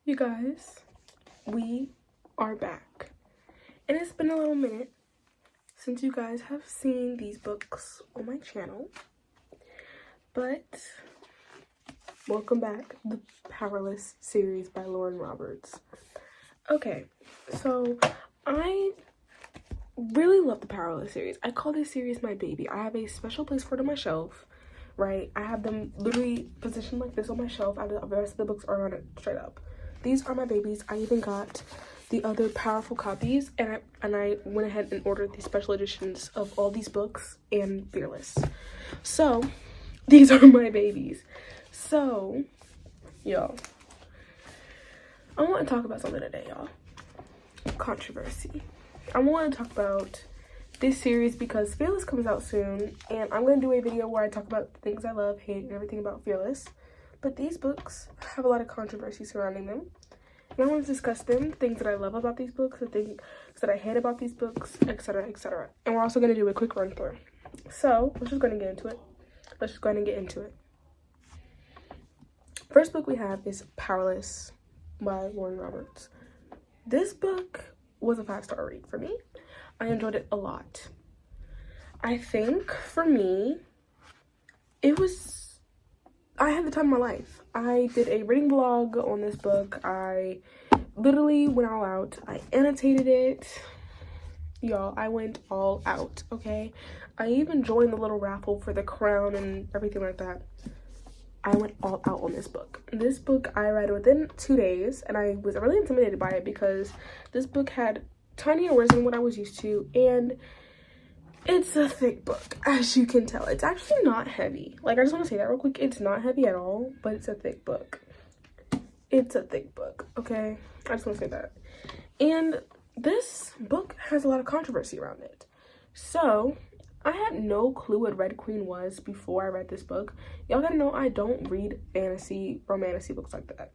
You guys, we are back, and it's been a little minute since you guys have seen these books on my channel, but welcome back, the Powerless series by Lauren Roberts. Okay, so I really love the Powerless series. I call this series my baby. I have a special place for it on my shelf, right? I have them literally positioned like this on my shelf, and the rest of the books are on it straight up. These are my babies. I even got the other powerful copies, and I went ahead and ordered the special editions of all these books and Fearless. So these are my babies. So y'all, I want to talk about something today, y'all. Controversy. I want to talk about this series because Fearless comes out soon, and I'm going to do a video where I talk about the things I love, hate, and everything about Fearless. But these books have a lot of controversy surrounding them. And I want to discuss them, things that I love about these books, the things that I hate about these books, etc., etc. And we're also going to do a quick run through. So, let's just go ahead and get into it. First book we have is Powerless by Lauren Roberts. This book was a 5-star read for me. I enjoyed it a lot. I think, for me, I had the time of my life. I did a reading vlog on this book. I literally went all out. I annotated it. Y'all, I went all out, okay? I even joined the little raffle for the crown and everything like that. I went all out on this book. This book I read within 2 days, and I was really intimidated by it because this book had tinier words than what I was used to, and it's a thick book, as you can tell. It's actually not heavy. Like, I just want to say that real quick. It's not heavy at all, but it's a thick book. It's a thick book, okay? I just want to say that. And this book has a lot of controversy around it. So, I had no clue what Red Queen was before I read this book. Y'all gotta know I don't read romantic books like that.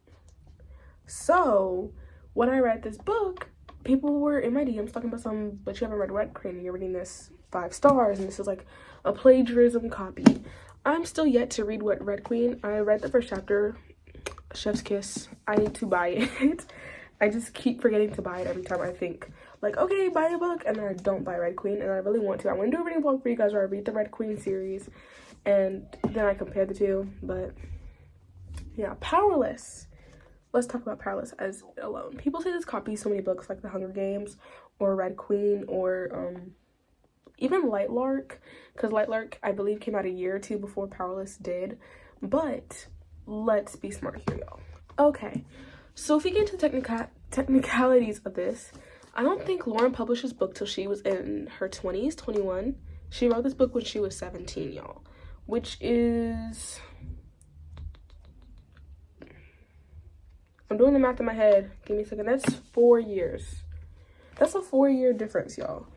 So, when I read this book, people were in my DMs talking about but you haven't read Red Queen and you're reading this 5 stars and this is like a plagiarism copy. I'm still yet to read Red Queen. I read the first chapter, chef's kiss. I need to buy it. I just keep forgetting to buy it every time I think like, okay, buy a book, and then I don't buy Red Queen, and I really want to. I'm gonna do a reading vlog for you guys where I read the Red Queen series and then I compare the two. But yeah, Powerless. Let's talk about Powerless as alone. People say this copies so many books like The Hunger Games or Red Queen or even Light Lark, because Light Lark, I believe, came out a year or 2 before Powerless did. But let's be smart here, y'all. Okay, so if we get into technicalities of this, I don't think Lauren published this book till she was in her 20s, 21. She wrote this book when she was 17, y'all, which is... I'm doing the math in my head. Give me a second. That's 4 years. That's a 4-year difference, y'all.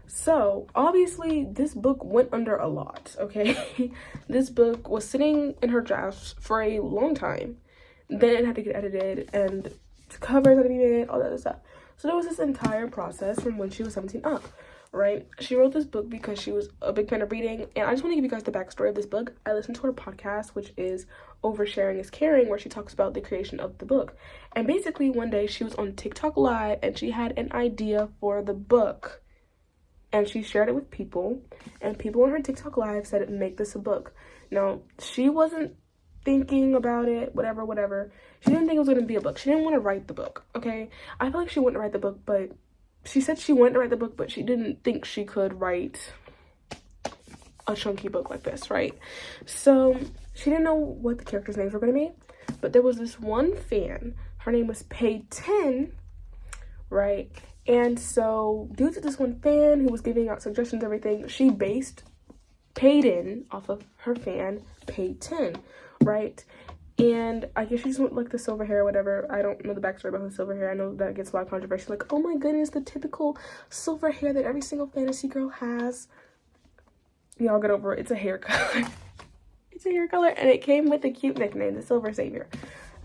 So, obviously, this book went under a lot, okay? This book was sitting in her drafts for a long time. Then it had to get edited, and covers had to be made, all that other stuff. So, there was this entire process from when she was 17 up, right? She wrote this book because she was a big fan of reading, and I just want to give you guys the backstory of this book. I listened to her podcast, which is Oversharing is Caring, where she talks about the creation of the book. And basically, one day she was on TikTok Live, and she had an idea for the book. And she shared it with people, and people on her TikTok Live said, make this a book. Now, she wasn't thinking about it, whatever. She didn't think it was going to be a book. She didn't want to write the book, okay? I feel like she wanted to write the book, but she said she wanted to write the book, but she didn't think she could write a chunky book like this, right? So, she didn't know what the characters' names were going to be, but there was this one fan. Her name was Payton, right? And so, due to this one fan who was giving out suggestions, everything, she based Payton off of her fan, Payton, right? And I guess she's like the silver hair or whatever. I don't know the backstory about her silver hair. I know that gets a lot of controversy. Like, oh my goodness, the typical silver hair that every single fantasy girl has. Y'all get over it. It's a hair color. It's a hair color, and it came with a cute nickname, the Silver Savior.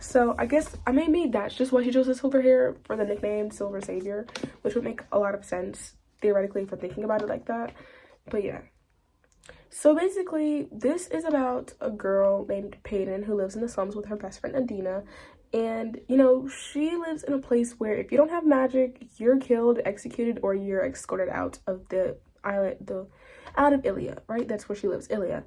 So I guess maybe that's just why she chose the silver hair for the nickname Silver Savior, which would make a lot of sense theoretically for thinking about it like that. But yeah. So basically, this is about a girl named Payton who lives in the slums with her best friend Adina, And, you know, she lives in a place where if you don't have magic, you're killed, executed, or you're escorted out of the island, out of 𝙎𝙤, right? That's where she lives, 𝙎𝙤.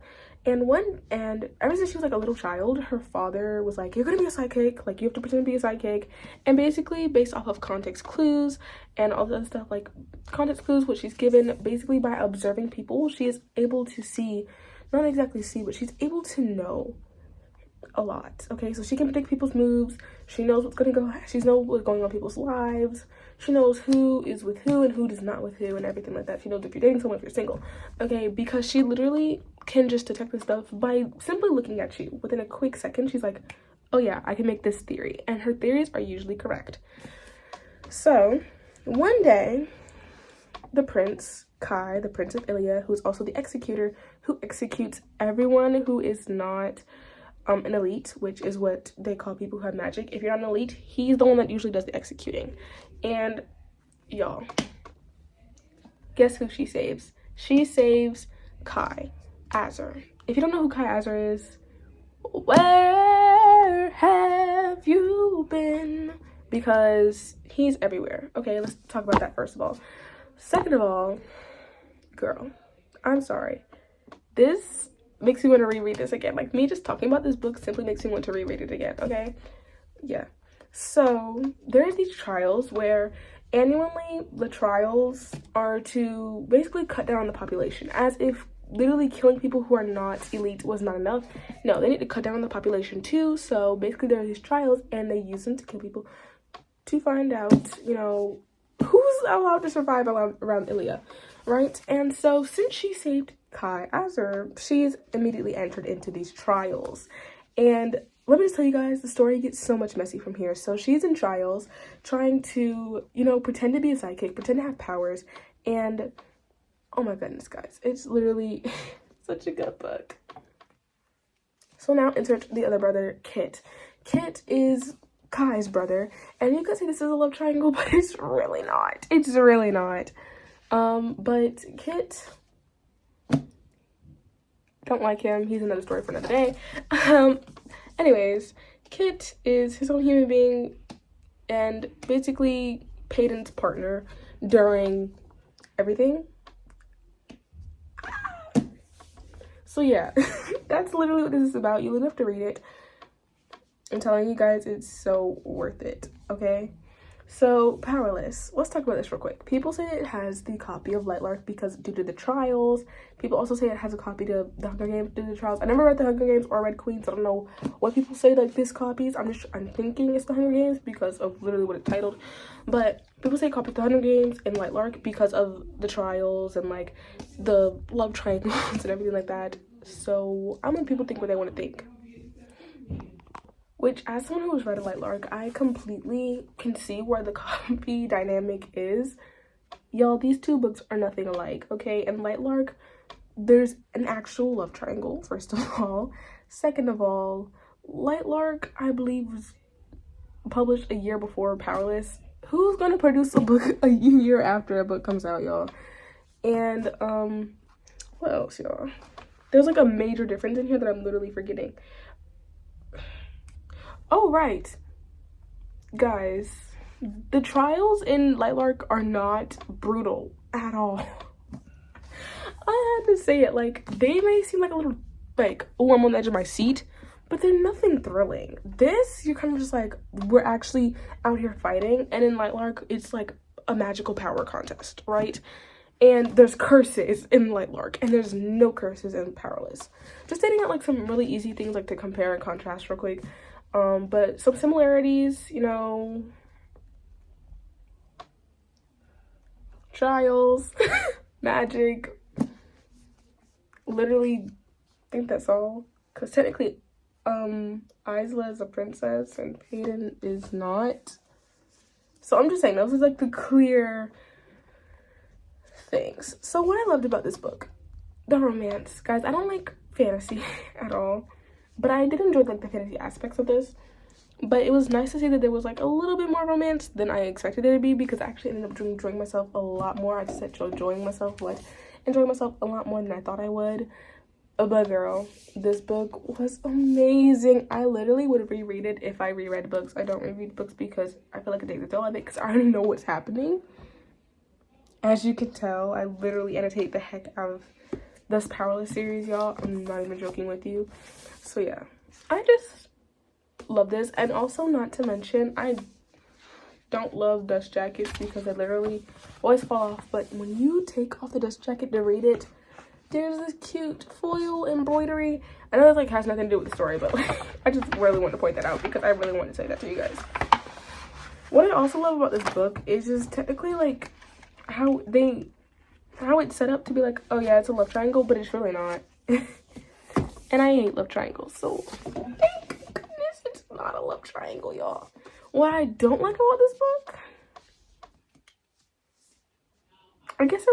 And ever since she was like a little child, her father was like, you're gonna be a psychic, like you have to pretend to be a psychic. And basically based off of context clues and all the other stuff, like context clues, what she's given, basically by observing people, she is able to see, not exactly see, but she's able to know a lot. Okay, so she can predict people's moves. She knows what's gonna go, she knows what's going on in people's lives. She knows who is with who and who is not with who and everything like that. She knows if you're dating someone, if you're single. Okay, because she literally can just detect this stuff by simply looking at you. Within a quick second, she's like, oh yeah, I can make this theory. And her theories are usually correct. So one day, the prince, 𝙤, the prince of 𝙎𝙤, who's also the executor, who executes everyone who is not an elite, which is what they call people who have magic. If you're not an elite, he's the one that usually does the executing. And y'all, guess who she saves? She saves 𝙤, If you don't know who 𝙤 is, where have you been? Because he's everywhere. Okay, let's talk about that first of all. Second of all, girl, I'm sorry. This makes me want to reread this again. Like, me just talking about this book simply makes me want to reread it again, okay? Yeah. So there's these trials where annually the trials are to basically cut down on the population, as if literally killing people who are not elite was not enough. No, they need to cut down on the population too. So basically there are these trials and they use them to kill people to find out, you know, who's allowed to survive around 𝙎𝙤, right? And so since she saved 𝙤, she's immediately entered into these trials. And let me just tell you guys, the story gets so much messy from here. So she's in trials trying to, you know, pretend to be a psychic, pretend to have powers. And oh my goodness, guys, it's literally such a good book. So now insert the other brother, 𝙤𝙤. 𝙤𝙤 is 𝙤's brother, and you could say this is a love triangle, but it's really not. It's really not. But 𝙤𝙤, don't like him. He's another story for another day. Anyways, 𝙤𝙤 is his own human being and basically Peyton's partner during everything. So yeah, that's literally what this is about. You literally have to read it. I'm telling you guys, it's so worth it, okay? So, Powerless. Let's talk about this real quick. People say it has the copy of 𝙬𝙤 because due to the trials. People also say it has a copy to the Hunger Games due to the trials. I never read the Hunger Games or read Queen, so I don't know what people say like this copies. I'm thinking it's the Hunger Games because of literally what it's titled. But people say copy the Hunger Games and 𝙬𝙤 because of the trials and like the love triangles and everything like that. So I'm letting people think what they want to think. Which, as someone who's read 𝙬𝙤, I completely can see where the copy dynamic is. Y'all, these two books are nothing alike, okay? And 𝙬𝙤, there's an actual love triangle, first of all. Second of all, 𝙬𝙤, I believe, was published a year before Powerless. Who's gonna produce a book a year after a book comes out, y'all? And, what else, y'all? There's, like, a major difference in here that I'm literally forgetting. Oh, right. Guys, the trials in 𝙬𝙤 are not brutal at all. I had to say it, like, they may seem like a little, like, oh, I'm on the edge of my seat, but they're nothing thrilling. This, you're kind of just like, we're actually out here fighting, and in 𝙬𝙤, it's like a magical power contest, right? And there's curses in 𝙬𝙤, and there's no curses in Powerless. Just stating out, like, some really easy things, like, to compare and contrast real quick. But some similarities, you know, trials, magic, literally, I think that's all. Because technically, 𝙬𝙤 is a princess and Peyton is not. So I'm just saying, those are like the clear things. So what I loved about this book, the romance. Guys, I don't like fantasy at all. But I did enjoy like the fantasy aspects of this. But it was nice to see that there was like a little bit more romance than I expected there to be, because I actually ended up enjoying myself a lot more. I just said enjoying myself a lot more than I thought I would. But girl, this book was amazing. I literally would reread it if I reread books. I don't reread books because I feel like I take the thrill of it because I already know what's happening. As you can tell, I literally annotate the heck out of this Powerless series, y'all. I'm not even joking with you. So yeah, I just love this. And also, not to mention, I don't love dust jackets because I literally always fall off. But when you take off the dust jacket to read it, there's this cute foil embroidery. I know it like has nothing to do with the story, but like, I just really want to point that out because I really want to say that to you guys. What I also love about this book is just technically like how it's set up to be like, oh yeah, it's a love triangle, but it's really not. And I hate love triangles, so thank goodness it's not a love triangle, y'all. What I don't like about this book, I guess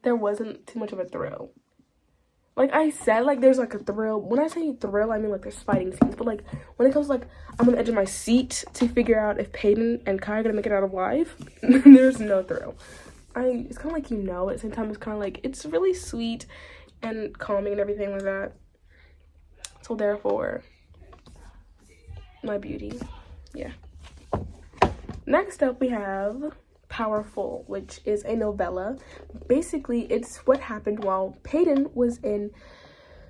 there wasn't too much of a thrill. Like I said, like there's like a thrill. When I say thrill, I mean like there's fighting scenes. But like when it comes to, like I'm on the edge of my seat to figure out if Peyton and Kai are gonna make it out alive, there's no thrill. It's kind of like, you know, at the same time it's kind of like it's really sweet and calming and everything like that. So therefore, my beauty, yeah. Next up we have Powerful, which is a novella. Basically, it's what happened while Peyton was in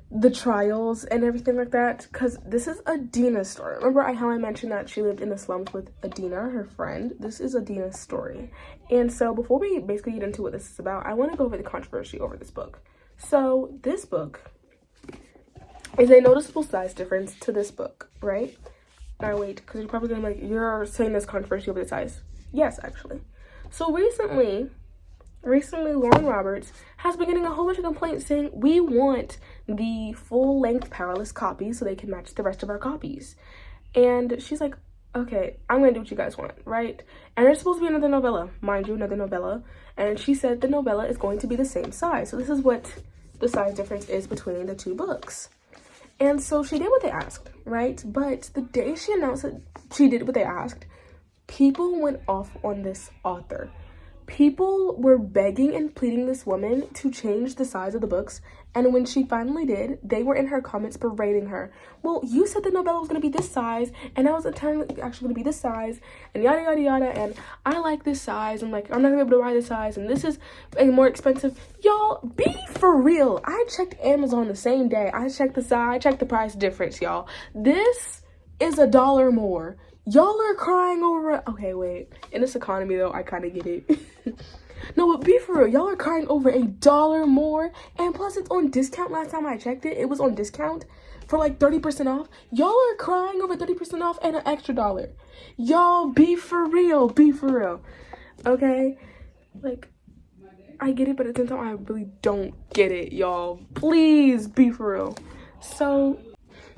the trials and everything like that, because this is Adina's story. Remember how I mentioned that she lived in the slums with Adina, her friend? This is Adina's story. And so before we basically get into what this is about, I want to go over the controversy over this book. So this book is a noticeable size difference to this book, right? Now wait, because you're probably gonna be like, you're saying this controversy over the size. Yes, actually. So recently Lauren Roberts has been getting a whole bunch of complaints saying we want the full-length Powerless copy so they can match the rest of our copies. And she's like, okay, I'm gonna do what you guys want, right? And there's supposed to be another novella, mind you, another novella. And she said the novella is going to be the same size. So this is what the size difference is between the two books. And so she did what they asked, right? But the day she announced that she did what they asked, people went off on this author. People were begging and pleading this woman to change the size of the books, and when she finally did, they were in her comments berating her. Well, you said the novella was going to be this size, and now it's actually going to be this size, and yada yada yada, and I like this size, and like I'm not going to be able to buy this size, and this is more expensive. Y'all, be for real. I checked Amazon the same day. I checked the size, I checked the price difference, y'all. This is $1 more. Y'all are crying over it. Okay, wait. In this economy, though, I kind of get it. No, but be for real. Y'all are crying over $1 more. And plus, it's on discount. Last time I checked it, it was on discount for like 30% off. Y'all are crying over 30% off and an extra $1. Y'all, be for real. Be for real. Okay? Like, I get it, but at the same time, I really don't get it, y'all. Please, be for real. So,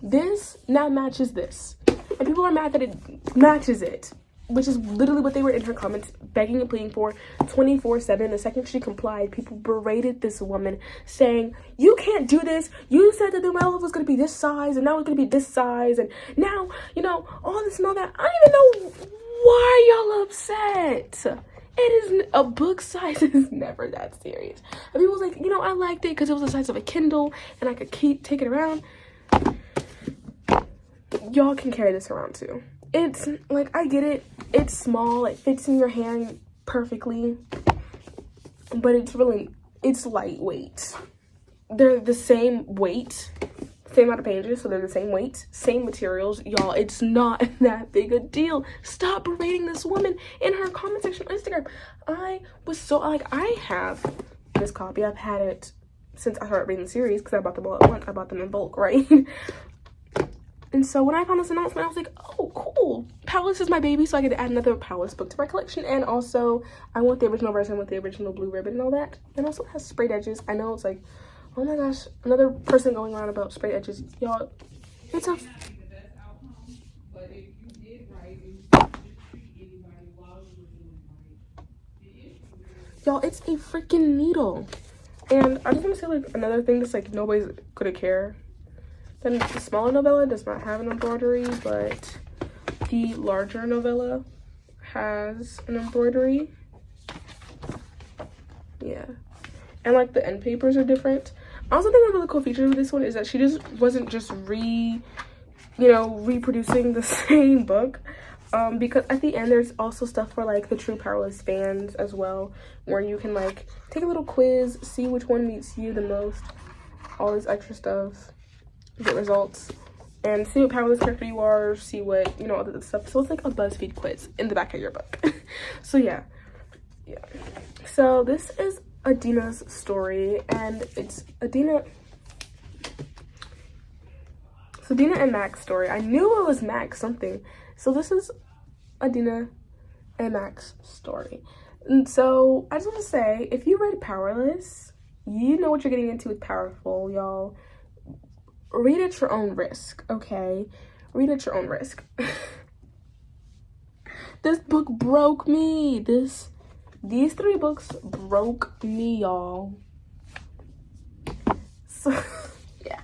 this now matches this. And people are mad that it matches it, which is literally what they were in her comments begging and pleading for 24/7. The second she complied, people berated this woman saying, you can't do this. You said that the novella was going to be this size, and now it's going to be this size, and now, you know, all this and all that. I don't even know why y'all upset. It is a book size is never that serious. And people was like, you know, I liked it because it was the size of a Kindle, and I could take it around. Y'all can carry this around too. It's like, I get it, it's small, it fits in your hand perfectly, but it's lightweight. They're the same weight, same amount of pages, so they're the same weight, same materials. Y'all, it's not that big a deal. Stop berating this woman in her comment section on Instagram. I was so, like, I have this copy. I've had it since I started reading the series because I bought them all at once. I bought them in bulk, right? And so when I found this announcement, I was like, oh, cool. Powerless is my baby, so I get to add another Powerless book to my collection. And also, I want the original version with the original blue ribbon and all that. And also, it has sprayed edges. I know it's like, oh my gosh, another person going on about sprayed edges. Y'all, it's a... Y'all, it's a freaking needle. And I just want to say, like, another thing that's, like, nobody's gonna care. Then the smaller novella does not have an embroidery, but the larger novella has an embroidery. Yeah. And like the end papers are different. I also think a really cool feature of this one is that she just wasn't just reproducing the same book. Because at the end there's also stuff for like the true powerless fans as well, where you can like take a little quiz, see which one meets you the most, all this extra stuff, get results, and see what powerless character you are, see what, you know, all that stuff. So it's like a BuzzFeed quiz in the back of your book. So yeah. So this is Adina's story, and it's Adina and Mac's story. I knew it was Mac something. So this is Adina and Mac's story. And so I just want to say, if you read Powerless, you know what you're getting into with Powerful, y'all. Read at your own risk, okay? Read at your own risk. This book broke me. These 3 books broke me, y'all. So yeah.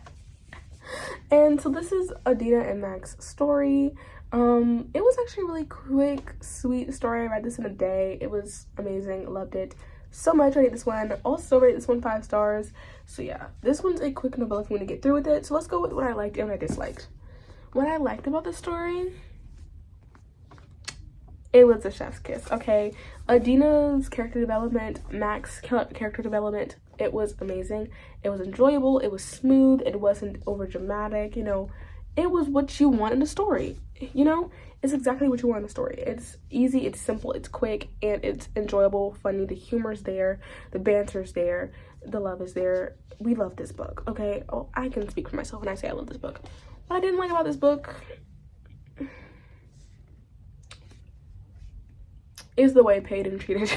And so this is Adina and Mac's story. It was actually a really quick, sweet story. I read this in a day. It was amazing. Loved it so much. I rate this one. Also rate this one 5 stars. So yeah, this one's a quick novella if you want to get through with it. So let's go with what I liked and what I disliked. What I liked about the story, it was a chef's kiss, okay? Adina's character development, Mac's character development, it was amazing. It was enjoyable. It was smooth. It wasn't over dramatic, you know. It was what you want in a story, you know? It's exactly what you want in a story. It's easy, it's simple, it's quick, and it's enjoyable, funny. The humor's there, the banter's there, the love is there. We love this book, okay? Oh, I can speak for myself when I say I love this book. What I didn't like about this book is the way Peyton treated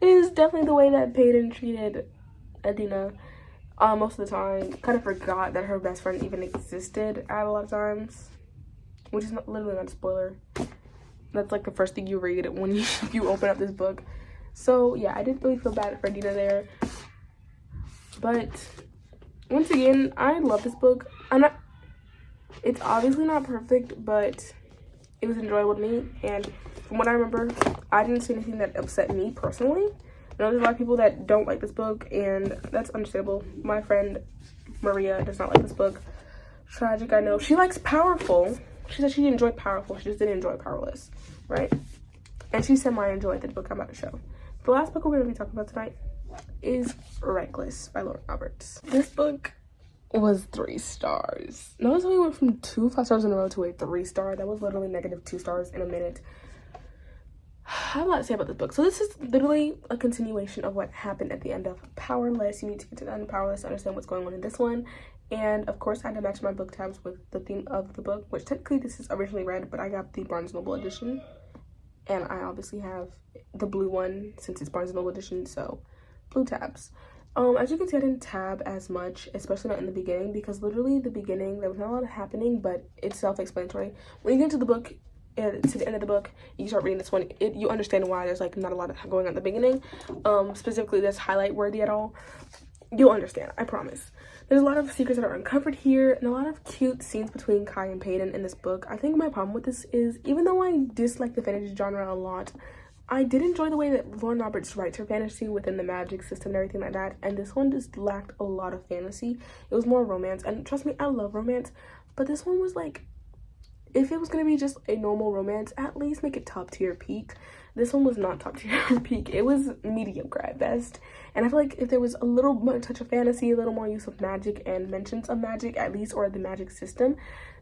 is definitely the way that Peyton treated Adina. Most of the time, kind of forgot that her best friend even existed at a lot of times, which is literally not a spoiler. That's like the first thing you read when you open up this book. So yeah, I didn't really feel bad for Adina there. But once again, I love this book. It's obviously not perfect, but it was enjoyable to me. And from what I remember, I didn't see anything that upset me personally. I know there's a lot of people that don't like this book, and that's understandable. My friend Maria does not like this book. Tragic, I know. She likes Powerful. She said she enjoyed Powerful. She just didn't enjoy Powerless, right? And she semi-enjoyed the book I'm about to show. The last book we're going to be talking about tonight is Reckless by Lauren Roberts. This book was 3 stars. Notice how we went from 2 5-stars in a row to a 3-star. That was literally negative 2 stars in a minute. I have a lot to say about this book. So this is literally a continuation of what happened at the end of Powerless. You need to get to the end of Powerless to understand what's going on in this one. And of course, I had to match my book tabs with the theme of the book, which technically this is originally red, but I got the Barnes & Noble edition. And I obviously have the blue one since it's Barnes & Noble edition, so blue tabs. As you can see, I didn't tab as much, especially not in the beginning, because literally the beginning, there was not a lot happening, but it's self-explanatory. When you get to the book, to the end of the book, you start reading this one, you understand why there's like not a lot going on at the beginning, specifically that's highlight worthy at all. You'll understand, I promise. There's a lot of secrets that are uncovered here, and a lot of cute scenes between Kai and Peyton in this book. I think my problem with this is, even though I dislike the fantasy genre a lot, I did enjoy the way that Lauren Roberts writes her fantasy within the magic system and everything like that, and this one just lacked a lot of fantasy. It was more romance, and trust me, I love romance, but this one was like, if it was going to be just a normal romance, at least make it top tier peak. This one was not top tier peak. It was mediocre at best. And I feel like if there was a little more touch of fantasy, a little more use of magic and mentions of magic at least, or the magic system,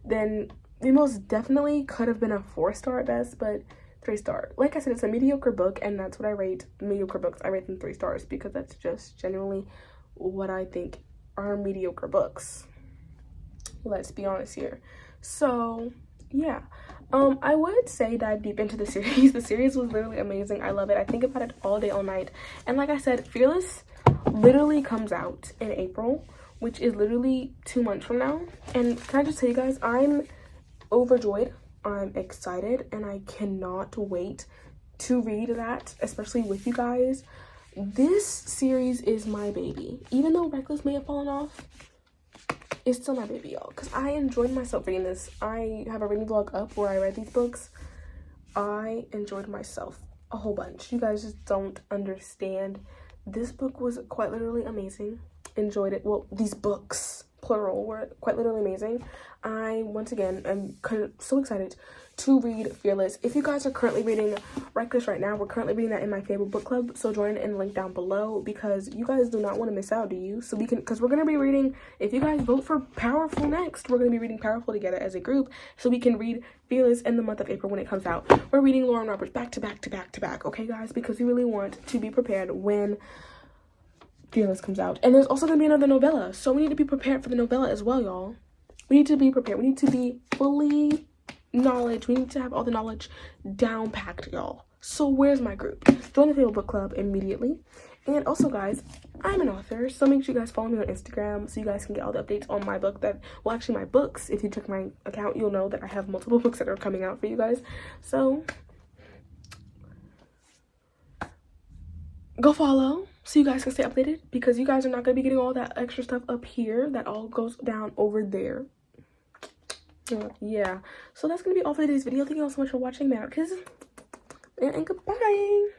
then it most definitely could have been a 4-star at best, but 3-star. Like I said, it's a mediocre book, and that's what I rate mediocre books. I rate them 3 stars because that's just genuinely what I think are mediocre books. Let's be honest here. So yeah, I would say dive deep into the series. The series was literally amazing. I love it. I think about it all day, all night. And like I said, Fearless literally comes out in April, which is literally 2 months from now. And can I just tell you guys, I'm overjoyed. I'm excited, and I cannot wait to read that, especially with you guys. This series is my baby. Even though Reckless may have fallen off, it's still my baby, y'all, because I enjoyed myself reading this. I have a reading vlog up where I read these books. I enjoyed myself a whole bunch. You guys just don't understand. This book was quite literally amazing. enjoyed it. Well, these books, plural, were quite literally amazing. I, once again, am so excited to read Fearless. If you guys are currently reading Reckless right now, we're currently reading that in my favorite book club, so join in the link down below, because you guys do not want to miss out, do you? So we can, because we're going to be reading, if you guys vote for Powerful next, we're going to be reading Powerful together as a group, so we can read Fearless in the month of April when it comes out. We're reading Lauren Roberts back to back to back to back, okay guys, because we really want to be prepared when Fearless comes out. And there's also going to be another novella, so we need to be prepared for the novella as well, y'all. We need to be prepared. We need to be fully knowledge. We need to have all the knowledge down packed, y'all. So where's my group? Join the favorite book club immediately. And also, guys, I'm an author, so make sure you guys follow me on Instagram so you guys can get all the updates on my book that, well, actually my books. If you check my account, you'll know that I have multiple books that are coming out for you guys. So go follow so you guys can stay updated, because you guys are not going to be getting all that extra stuff up here. That all goes down over there. Yeah, so that's going to be all for today's video. Thank you all so much for watching. Man, kisses and goodbye.